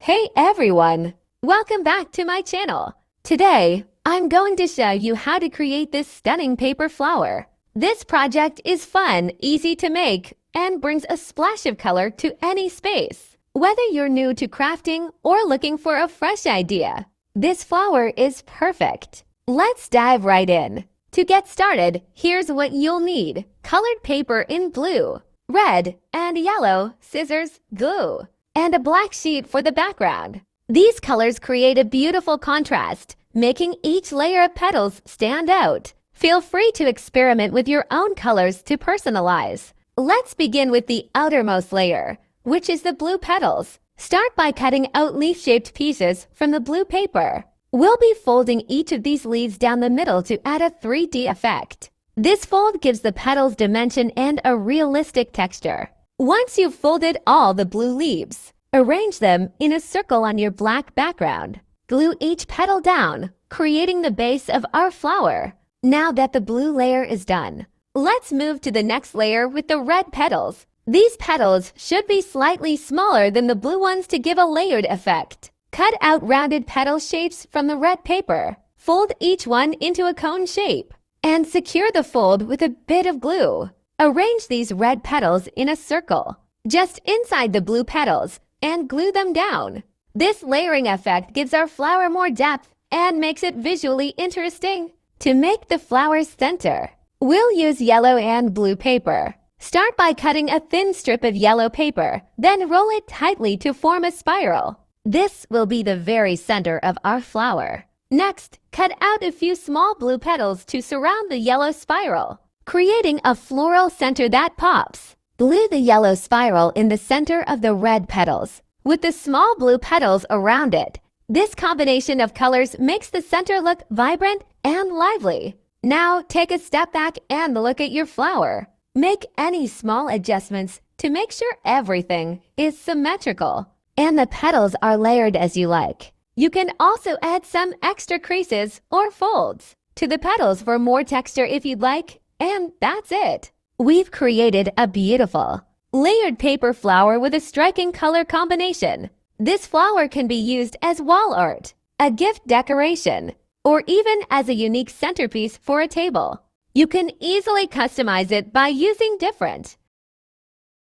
Hey everyone! Welcome back to my channel. Today, I'm going to show you how to create this stunning paper flower. This project is fun, easy to make, and brings a splash of color to any space. Whether you're new to crafting or looking for a fresh idea, this flower is perfect. Let's dive right in. To get started, here's what you'll need. Colored paper in blue, red, and yellow, scissors, glue, and a black sheet for the background. These colors create a beautiful contrast, making each layer of petals stand out. Feel free to experiment with your own colors to personalize. Let's begin with the outermost layer, which is the blue petals. Start by cutting out leaf-shaped pieces from the blue paper. We'll be folding each of these leaves down the middle to add a 3D effect. This fold gives the petals dimension and a realistic texture. Once you've folded all the blue leaves, arrange them in a circle on your black background. Glue each petal down, creating the base of our flower. Now that the blue layer is done, let's move to the next layer with the red petals. These petals should be slightly smaller than the blue ones to give a layered effect. Cut out rounded petal shapes from the red paper. Fold each one into a cone shape and secure the fold with a bit of glue. Arrange these red petals in a circle, just inside the blue petals, and glue them down. This layering effect gives our flower more depth and makes it visually interesting. To make the flower's center, we'll use yellow and blue paper. Start by cutting a thin strip of yellow paper, then roll it tightly to form a spiral. This will be the very center of our flower. Next, cut out a few small blue petals to surround the yellow spiral, creating a floral center that pops. Glue the yellow spiral in the center of the red petals, with the small blue petals around it. This combination of colors makes the center look vibrant and lively. Now, take a step back and look at your flower. Make any small adjustments to make sure everything is symmetrical and the petals are layered as you like. You can also add some extra creases or folds to the petals for more texture if you'd like. And that's it. We've created a beautiful, layered paper flower with a striking color combination. This flower can be used as wall art, a gift decoration, or even as a unique centerpiece for a table. You can easily customize it by using different